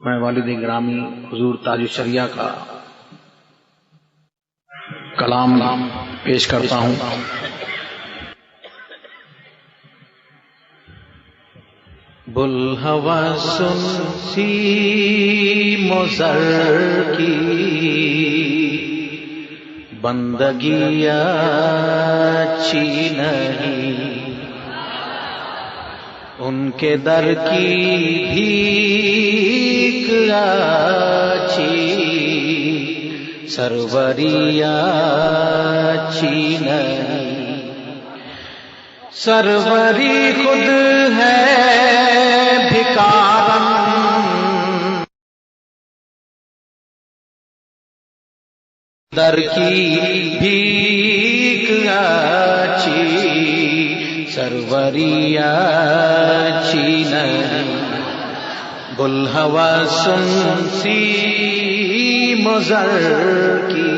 میں والد گرامی حضور تاج الشریعہ کا کلام پیش کرتا ہوں۔ بلہوا سن سیم و زر کی بندگی اچھی نہیں، ان کے در کی بھیک اچھی، سروری اچھی نہیں، سروری خود ہے بھکارن، در کی بھیک اچھی، سروری اچھی نہیں، بلہوا سن سیم و زر کی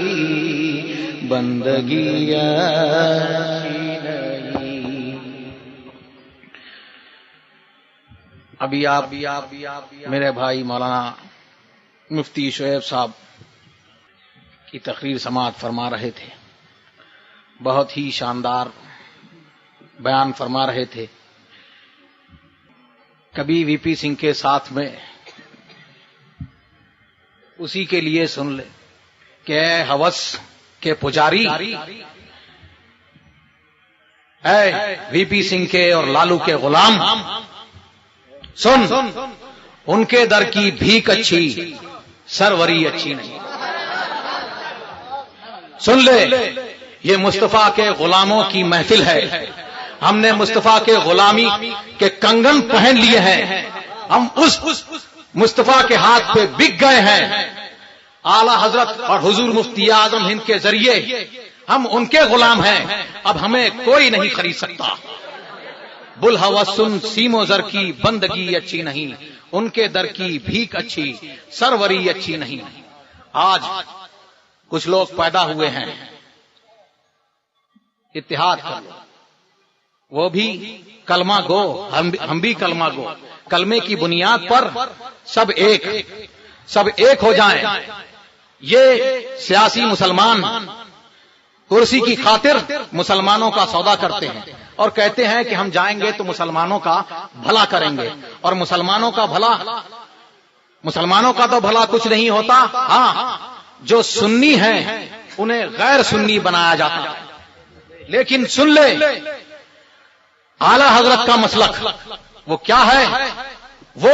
بندگی اچھی نہیں۔ ابھی آپ میرے بھائی مولانا مفتی شعیب صاحب کی تقریر سماعت فرما رہے تھے، بہت ہی شاندار بیان فرما رہے تھے۔ کبھی وی پی سنگھ کے ساتھ میں اسی کے لیے سن لے کہ اے ہوس کے پجاری، اے وی پی سنگھ کے اور لالو کے غلام، سن، ان کے در کی بھیک اچھی، سروری اچھی نہیں۔ سن لے، یہ مصطفیٰ کے غلاموں کی محفل ہے، ہم نے مصطفیٰ کے غلامی کے کنگن پہن لیے ہیں، ہم اس مصطفیٰ کے ہاتھ پہ بک گئے ہیں، اعلی حضرت اور حضور مفتی اعظم ہند کے ذریعے ہم ان کے غلام ہیں، اب ہمیں کوئی نہیں خرید سکتا۔ بلہوا سن سیم و زر کی بندگی اچھی نہیں، ان کے در کی بھیک اچھی، سروری اچھی نہیں۔ آج کچھ لوگ پیدا ہوئے ہیں، اتحاد کر لو، وہ بھی کلمہ گو، ہم بھی کلمہ گو، کلمے کی بنیاد پر سب ایک ہو جائیں۔ یہ سیاسی مسلمان کرسی کی خاطر مسلمانوں کا سودا کرتے ہیں اور کہتے ہیں کہ ہم جائیں گے تو مسلمانوں کا بھلا کریں گے، اور مسلمانوں کا تو بھلا کچھ نہیں ہوتا، ہاں جو سنی ہیں انہیں غیر سنی بنایا جاتا ہے۔ لیکن سن لے، اعلی حضرت کا مسلک وہ کیا ہے؟ وہ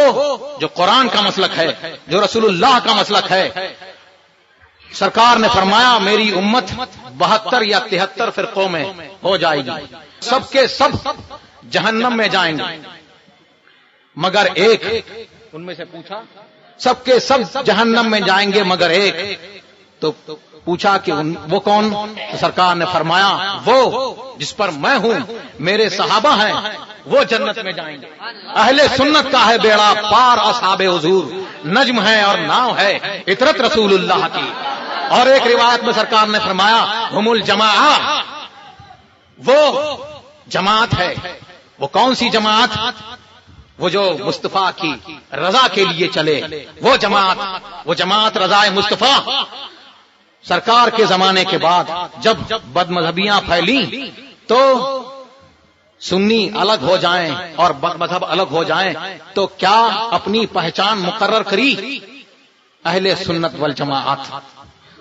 جو قرآن کا مسلک ہے، جو رسول اللہ کا مسلک ہے۔ سرکار نے فرمایا میری امت 72 یا 73 فرقوں میں ہو جائے گی، سب کے سب جہنم میں جائیں گے مگر ایک، ان میں سے پوچھا سب کے سب جہنم میں جائیں گے مگر ایک، تو پوچھا کہ وہ کون؟ تو سرکار نے فرمایا وہ جس پر میں ہوں، میرے صحابہ ہیں، وہ جنت میں جائیں گے۔ اہل سنت کا ہے بیڑا پار، اصحاب حضور نجم ہے اور ناؤ ہے اطرت رسول اللہ کی۔ اور ایک روایت میں سرکار نے فرمایا ہم الجماعہ، وہ جماعت ہے۔ وہ کون سی جماعت؟ وہ جو مصطفیٰ کی رضا کے لیے چلے، وہ جماعت رضا مصطفیٰ۔ سرکار کے زمانے کے بعد جب بد مذہبیاں پھیلیں تو سنی الگ ہو جائیں اور بد مذہب الگ ہو جائیں، تو کیا اپنی پہچان مقرر کری؟ اہل سنت والجماعت۔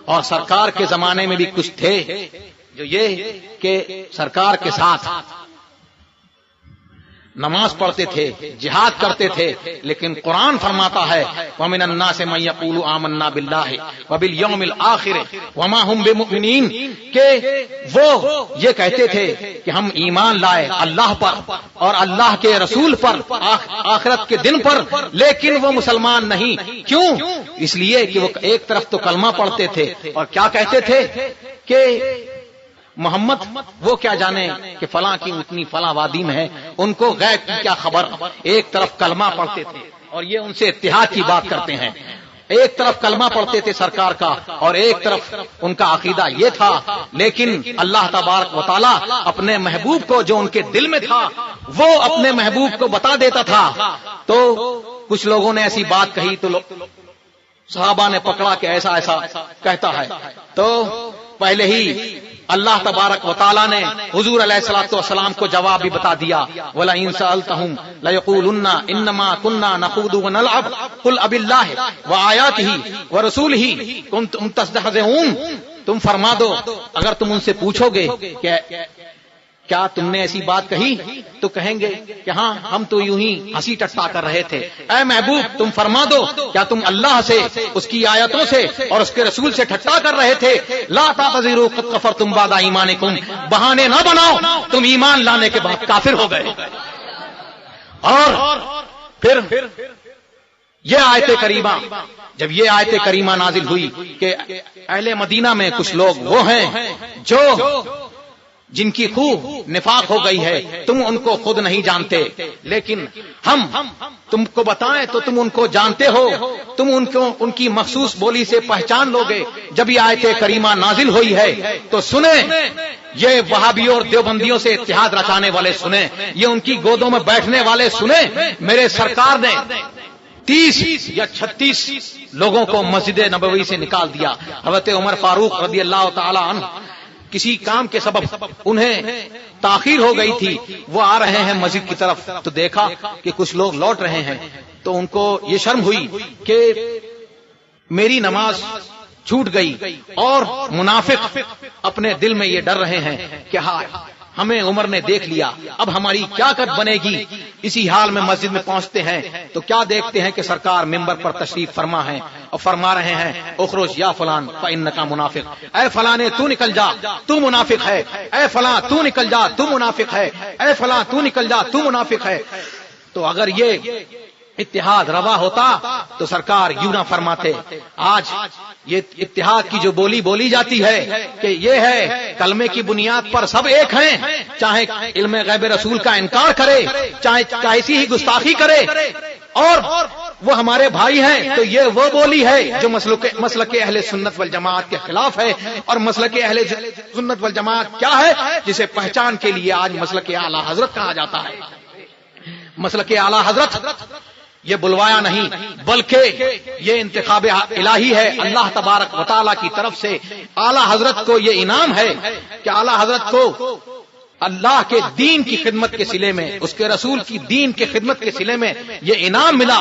اور سرکار کے زمانے میں بھی کچھ تھے جو یہ کہ سرکار کے ساتھ نماز پڑھتے تھے، جہاد کرتے تھے، لیکن قرآن فرماتا ہے وَمِنَ النَّاسِ مَن يَقُولُ آمَنَّا بِاللَّهِ وَبِالْيَوْمِ الْآخِرِ وَمَا هُمْ بِمُؤْمِنِينَ، کہ وہ یہ کہتے تھے کہ ہم ایمان لائے اللہ پر اور اللہ کے رسول پر، آخرت کے دن پر، لیکن وہ مسلمان نہیں۔ کیوں؟ اس لیے کہ وہ ایک طرف تو کلمہ پڑھتے تھے اور کیا کہتے تھے کہ محمد وہ کیا جانے کہ فلاں کی اتنی فلاں وادی میں ہے، ان کو غیب کی کیا خبر۔ ایک طرف کلمہ پڑھتے تھے اور یہ ان سے اتحاد کی بات کرتے ہیں، ایک طرف کلمہ پڑھتے تھے سرکار کا اور ایک طرف ان کا عقیدہ یہ تھا، لیکن اللہ تبارک و تعالی اپنے محبوب کو جو ان کے دل میں تھا وہ اپنے محبوب کو بتا دیتا تھا، تو کچھ لوگوں نے ایسی بات کہی تو صحابہ نے پکڑا کہ ایسا ایسا کہتا ہے، تو پہلے ہی اللہ تبارک و تعالیٰ نے حضور علیہ الصلوۃ والسلام کو جواب بھی بتا دیا، وَلَئِن سَأَلْتَهُمْ لَيَقُولُنَّ إِنَّمَا كُنَّا نَخُوضُ وَنَلْعَبُ قُلْ أَبِاللَّهِ وَآيَاتِهِ وَرَسُولِهِ كُنتُمْ تَسْتَهْزِئُونَ۔ تم فرما دو، اگر تم ان سے پوچھو گے کہ کیا تم نے ایسی بات کہی، تو کہیں گے کہ ہاں ہم تو یوں ہی ہنسی ٹٹا کر رہے تھے۔ اے محبوب تم فرما دو، کیا تم اللہ سے، اس کی آیتوں سے اور اس کے رسول سے ٹھٹا کر رہے تھے؟ لا تعتذروا قد کفرتم بعد ایمانکم، بہانے نہ بناؤ، تم ایمان لانے کے بعد کافر ہو گئے۔ اور پھر یہ آیت کریمہ، جب یہ آیت کریمہ نازل ہوئی کہ اہل مدینہ میں کچھ لوگ وہ ہیں جو جن کی خوب نفاق ہو گئی ہے، تم ان کو خود نہیں جانتے، لیکن ہم تم کو بتائیں تو تم ان کو جانتے ہو، تم ان کی مخصوص بولی سے پہچان لوگے۔ جب یہ آیت کریمہ نازل ہوئی ہے تو سنیں، یہ وہابیوں اور دیوبندیوں سے اتحاد رچانے والے سنیں، یہ ان کی گودوں میں بیٹھنے والے سنیں، میرے سرکار نے 30 یا 36 لوگوں کو مسجد نبوی سے نکال دیا۔ حضرت عمر فاروق رضی اللہ تعالی عنہ کسی کام کے سبب انہیں تاخیر ہو گئی تھی، وہ آ رہے ہیں مسجد کی طرف تو دیکھا کہ کچھ لوگ لوٹ رہے ہیں، تو ان کو یہ شرم ہوئی کہ میری نماز چھوٹ گئی، اور منافق اپنے دل میں یہ ڈر رہے ہیں کہ ہاں ہمیں عمر نے دیکھ لیا، اب ہماری کیا کٹ بنے گی۔ اسی حال میں مسجد میں پہنچتے ہیں تو کیا دیکھتے ہیں کہ سرکار منبر پر تشریف فرما ہے اور فرما رہے ہیں اخرج یا فلان فإنک منافق، اے فلاں تو نکل جا تو منافق ہے، اے فلاں تو نکل جا تو منافق ہے، اے فلاں تو نکل جا تو منافق ہے۔ تو اگر یہ اتحاد روا ہوتا تو سرکار یوں نہ فرماتے۔ آج یہ اتحاد کی جو بولی بولی جاتی ہے کہ یہ ہے کلمے کی بنیاد پر سب ایک ہیں، چاہے علم غیب رسول کا انکار کرے، چاہے کیسی ہی گستاخی کرے، اور وہ ہمارے بھائی ہیں، تو یہ وہ بولی ہے جو مسلک اہل سنت والجماعت کے خلاف ہے۔ اور مسلک اہل سنت والجماعت کیا ہے؟ جسے پہچان کے لیے آج مسلک اعلی حضرت کہا جاتا ہے۔ مسلک اعلی حضرت یہ بلوایا نہیں، بلکہ یہ انتخاب الہی ہے اللہ تبارک و تعالیٰ کی طرف سے۔ اعلی حضرت کو یہ انعام ہے کہ اعلی حضرت کو اللہ کے دین کی خدمت کے صلے میں، اس کے رسول کی دین کی خدمت کے صلے میں یہ انعام ملا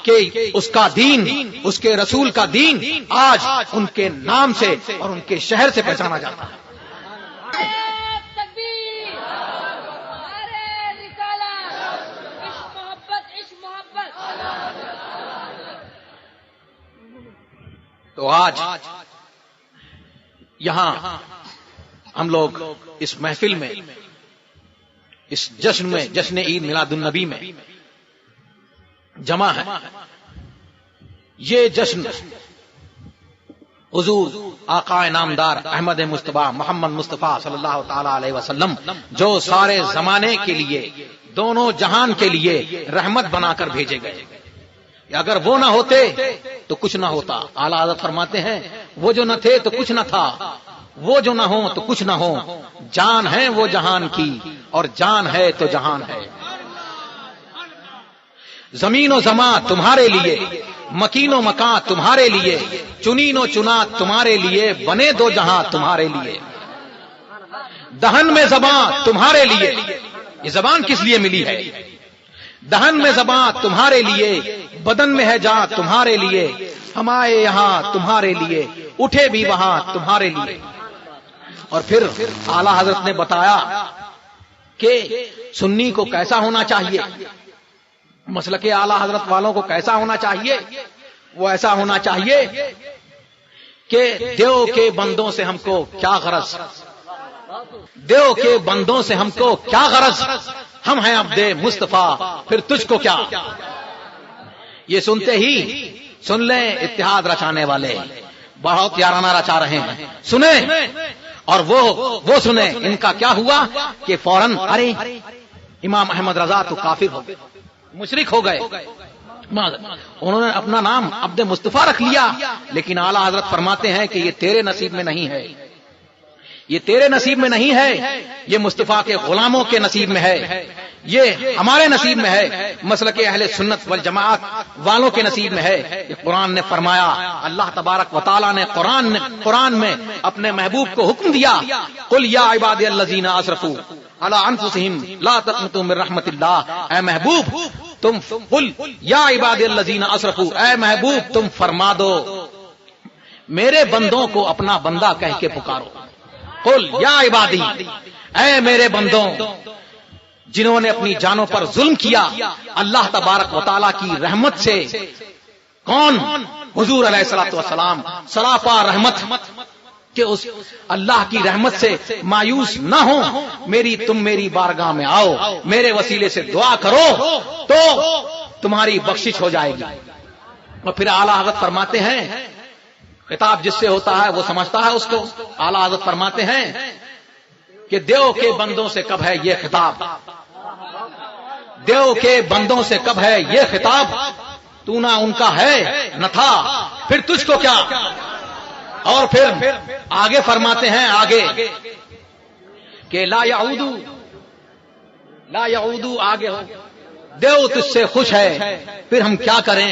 کہ اس کا دین، اس کے رسول کا دین آج ان کے نام سے اور ان کے شہر سے پہچانا جاتا ہے۔ تو آج یہاں ہم لوگ اس محفل میں، اس جشن میں، جشن عید میلاد النبی میں جمع ہے۔ یہ جشن حضور آقا نامدار احمد مصطفیٰ محمد مصطفیٰ صلی اللہ تعالی علیہ وسلم، جو سارے زمانے کے لیے، دونوں جہان کے لیے رحمت بنا کر بھیجے گئے، اگر وہ نہ ہوتے تو کچھ نہ ہوتا۔ اعلیٰ حضرت فرماتے ہیں وہ جو نہ تھے تو کچھ نہ تھا، وہ جو نہ ہو تو کچھ نہ ہو، جان ہے وہ جہان کی اور جان ہے تو جہان ہے۔ زمین و زمان تمہارے لیے، مکین و مکان تمہارے لیے، چنین و چنا تمہارے لیے، بنے دو جہاں تمہارے لیے، دہن میں زبان تمہارے لیے۔ یہ زبان کس لیے ملی ہے؟ دہن میں زبان تمہارے لیے، بدن میں ہے جان تمہارے لیے، ہم آئے یہاں تمہارے لیے، اٹھے بھی وہاں تمہارے لیے۔ اور پھر اعلیٰ حضرت نے بتایا کہ سنی کو کیسا ہونا چاہیے، مسلک اعلیٰ حضرت والوں کو کیسا ہونا چاہیے۔ وہ ایسا ہونا چاہیے کہ دیو کے بندوں سے ہم کو کیا غرض، دیو کے بندوں سے ہم کو کیا غرض، ہم ہیں عبد مصطفیٰ پھر تجھ کو کیا۔ یہ سنتے ہی سن لیں اتحاد رچانے والے بہت یارانہ رچا رہے ہیں، سنیں اور وہ سنیں ان کا کیا ہوا کہ فوراً ارے امام احمد رضا تو کافر ہو گئے، مشرک ہو گئے، انہوں نے اپنا نام عبد مصطفیٰ رکھ لیا۔ لیکن اعلیٰ حضرت فرماتے ہیں کہ یہ تیرے نصیب میں نہیں ہے، یہ تیرے نصیب میں نہیں ہے، یہ مصطفیٰ کے غلاموں کے نصیب میں ہے۔ یہ ہمارے نصیب میں ہے، مسلک اہل سنت والجماعت والوں کے نصیب میں ہے۔ کہ قرآن نے فرمایا، اللہ تبارک و تعالیٰ نے قرآن میں اپنے محبوب کو حکم دیا، قل یا عبادی الذین اسرفوا علی انفسہم لا تقنطوا من رحمت اللہ۔ اے محبوب تم قل یا عبادی الذین اسرفوا، اے محبوب تم فرما دو میرے بندوں کو اپنا بندہ کہہ کے پکارو۔ قل یا عبادی، اے میرے بندوں جنہوں نے اپنی جانوں پر ظلم کیا اللہ تبارک و تعالیٰ کی رحمت سے۔ کون؟ حضور علیہ الصلوۃ والسلام سراپا رحمت، کہ اس اللہ کی رحمت سے مایوس نہ ہو، تم میری بارگاہ میں آؤ، میرے وسیلے سے دعا کرو تو تمہاری بخشش ہو جائے گی۔ اور پھر اعلیٰ حضرت فرماتے ہیں، خطاب جس سے ہوتا ہے وہ سمجھتا ہے اس کو، اعلیٰ حضرت فرماتے ہیں کہ دیو کے بندوں سے کب ہے یہ خطاب، دیو کے بندوں سے کب ہے یہ خطاب، تو نہ ان کا ہے نہ تھا، پھر تجھ کو کیا۔ اور پھر آگے فرماتے ہیں آگے کہ لا یعودو آگے ہو، دیو تجھ سے خوش ہے، پھر ہم کیا کریں،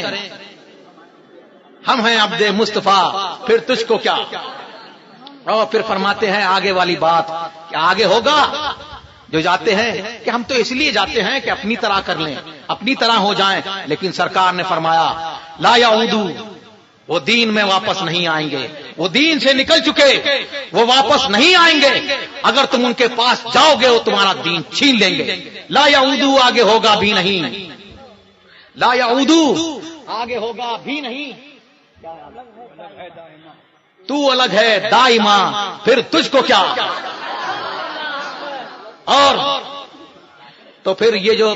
ہم ہیں عبد مصطفیٰ، پھر تجھ کو کیا۔ اور پھر فرماتے ہیں آگے والی بات کہ آگے ہوگا جو جاتے ہیں کہ ہم تو اس لیے جاتے ہیں کہ اپنی طرح کر لیں، اپنی طرح ہو جائیں، لیکن سرکار نے فرمایا لا یعودو، وہ دین میں واپس نہیں آئیں گے، وہ دین سے نکل چکے، وہ واپس نہیں آئیں گے، اگر تم ان کے پاس جاؤ گے وہ تمہارا دین چھین لیں گے۔ لا یعودو آگے ہوگا بھی نہیں، لا یعودو آگے ہوگا بھی نہیں، تو الگ ہے دائما، پھر تجھ کو کیا۔ اور تو پھر یہ جو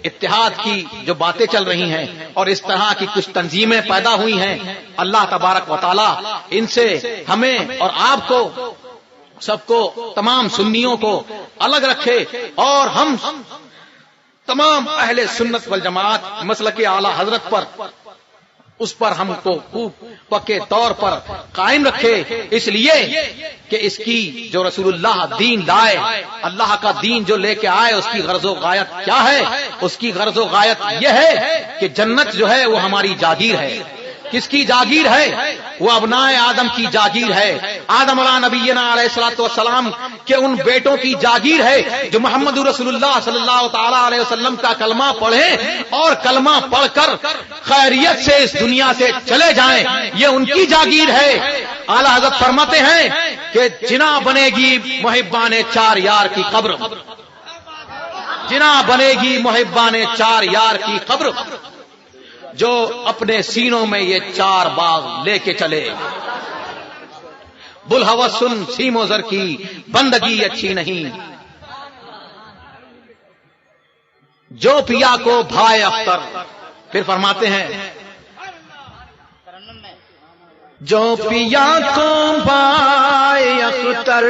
اتحاد کی جو باتیں چل رہی ہیں اور اس طرح کی کچھ تنظیمیں پیدا ہوئی ہیں، اللہ تبارک و تعالی ان سے ہمیں اور آپ کو سب کو، تمام سنیوں کو الگ رکھے، اور ہم تمام اہل سنت والجماعت مسلک اعلی حضرت پر، اس پر ہم کو خوب پکے طور پر قائم رکھے، اس لیے کہ اس کی جو رسول اللہ دین لائے، اللہ کا دین جو لے کے آئے، اس کی غرض و غایت کیا ہے؟ اس کی غرض و غایت یہ ہے کہ جنت جو ہے وہ ہماری جاگیر ہے۔ کس کی جاگیر ہے؟ وہ ابناء آدم کی جاگیر ہے، آدم علیہ نبینا علیہ الصلوۃ والسلام کے ان بیٹوں کی جاگیر ہے جو محمد رسول اللہ صلی اللہ تعالی علیہ وسلم کا کلمہ پڑھیں اور کلمہ پڑھ کر خیریت سے اس دنیا سے چلے جائیں، یہ ان کی جاگیر ہے۔ اعلیٰ حضرت فرماتے ہیں کہ جنا بنے گی محبان چار یار کی قبر، جنا بنے گی محبان چار یار کی قبر، جو اپنے سینوں میں یہ چار باغ لے کے چلے۔ بلہوس سن سیم و زر کی بندگی اچھی نہیں، جو پیا کو بھائے اختر۔ پھر فرماتے ہیں جو پیا کو بھائے اختر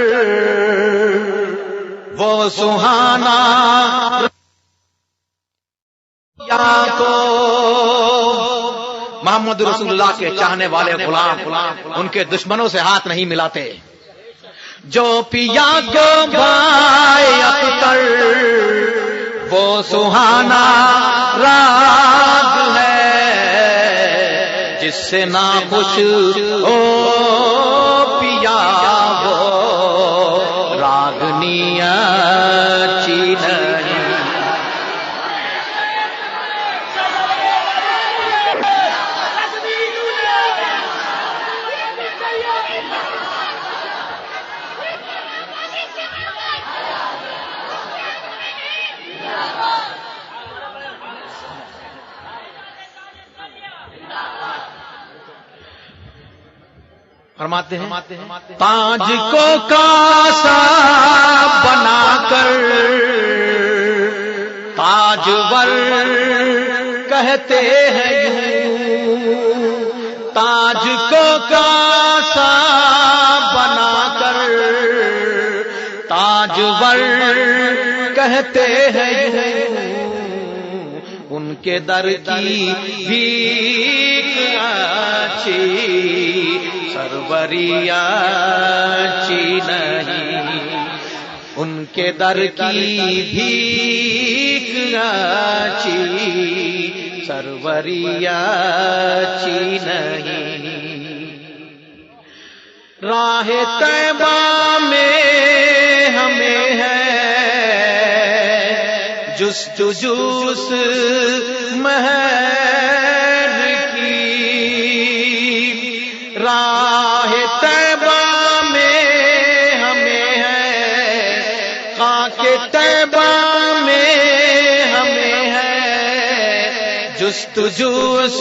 وہ سہانا یا کو محمد رسول اللہ کے چاہنے والے غلام ان کے دشمنوں سے ہاتھ نہیں ملاتے۔ جو پیا کو بھائے اختر وہ سہانا راگ ہے، جس سے ناخوش ہو پیا وہ راگنی اچھی نہیں۔ فرماتے ہیں تاج کو کاسا بنا کر تاجور کہتے ہیں یوں، تاج کو کاسا بنا کر تاجور کہتے ہیں یوں، ان کے در کی بھیک اچھی سروری اچھی نہیں، ان کے در کی بھیک اچھی سروری اچھی نہیں، راہ طیبہ میں ہمیں ہے جستجو اس مہر کی، راہ طیبہ میں ہمیں ہے خاک طیبہ میں ہمیں ہے جستجو اس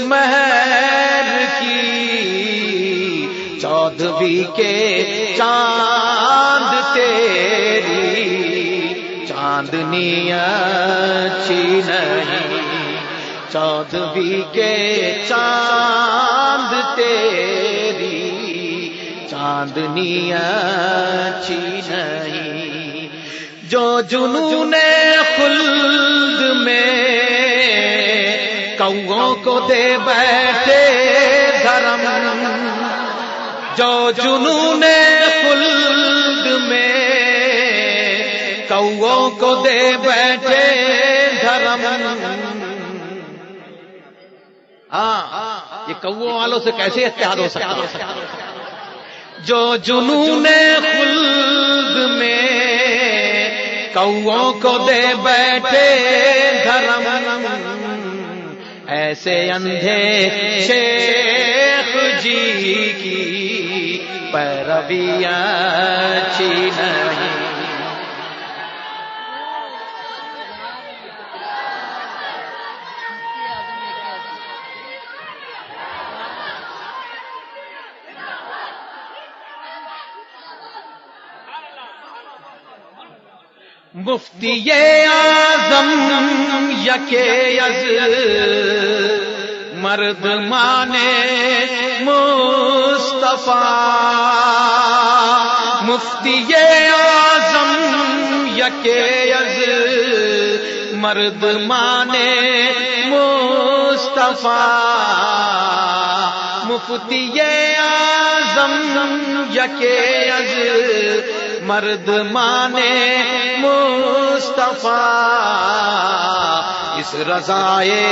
مہر کی، چودھویں کے چاند تیری چاندنی اچھی نہیں، چودھویں کے چاند تیری چاندنی اچھی نہیں، جو جنون خلد میں کوؤں کو دے بیٹھے دھرم، جو جنون خلد میں کوؤں کو دے بیٹھے دھرم، یہ کوؤں والوں سے کیسے اتحاد ہو سکتا ہے؟ جو جنون خلد میں کوؤں کو دے بیٹھے دھرم، ایسے اندھے شیخ جی کی پیروی اچھی نہیں، مفتی اعظم یکے از مرد مانے مصطفیٰ، مفتی اعظم یکے از مرد مانے مصطفیٰ، مفتی اعظم یکے از مرد مانے مصطفیٰ، اس رضائے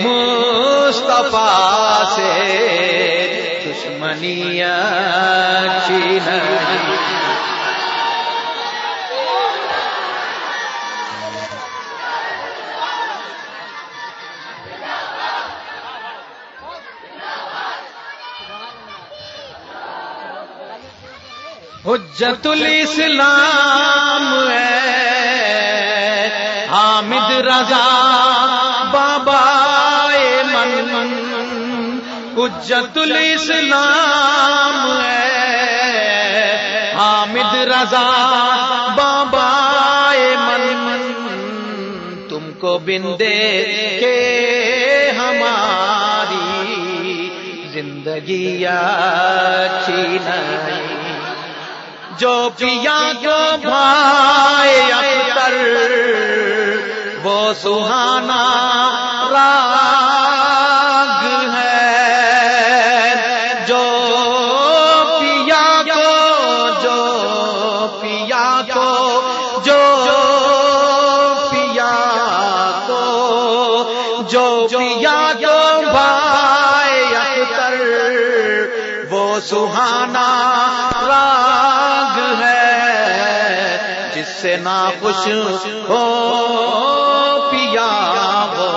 مصطفیٰ سے دشمنی اچھی نہیں، حجت الاسلام ہے حامد رضا بابا من، حجت الاسلام ہے حامد رضا بابا من، تم کو بندے کے ہماری زندگی اچھی نہیں، جو پیا جو بھائی اختر وہ سہانا راگ ہے، جو پیا کو جو پیا کو جو پیا کو جو پیا جو بھائی اختر وہ سہانا راگ ہے، جس سے ناخوش ہو پیا وہ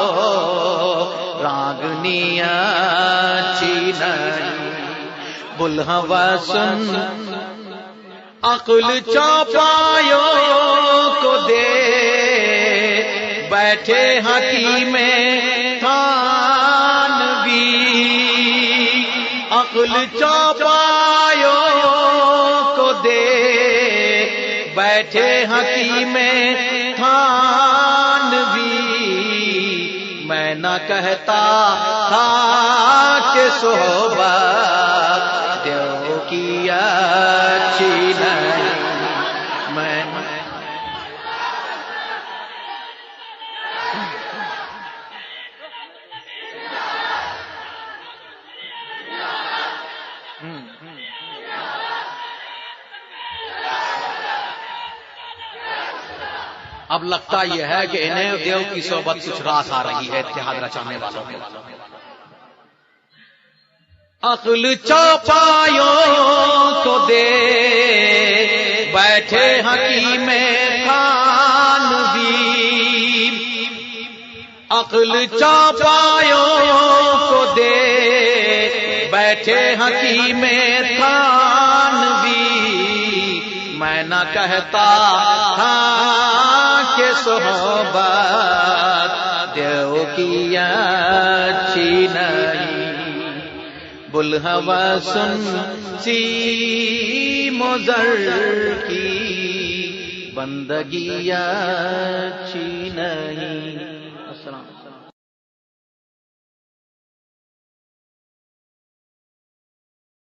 راگنی اچھی نہیں، بلہوا سن عقل چوپایوں کو دے بیٹھے حکیم تھانوی، عقل چوپایوں کو دے بیٹھے حکیم تھانوی، میں نہ کہتا تھا کہ صحبت دیو کی اچھی نہیں، میں اب لگتا یہ ہے کہ انہیں دیو کی صحبت کچھ راس آ رہی ہے اتحاد رچانے والوں کو. عقل چوپایوں کو دے بیٹھے حکیم تھانوی، عقل چوپایوں کو دے بیٹھے حکیم تھانوی. میں نہ کہتا تھا کہ صحبت دیو کی اچھی نہیں، بلہوا سن سی مضر کی بندگی اچھی نہیں.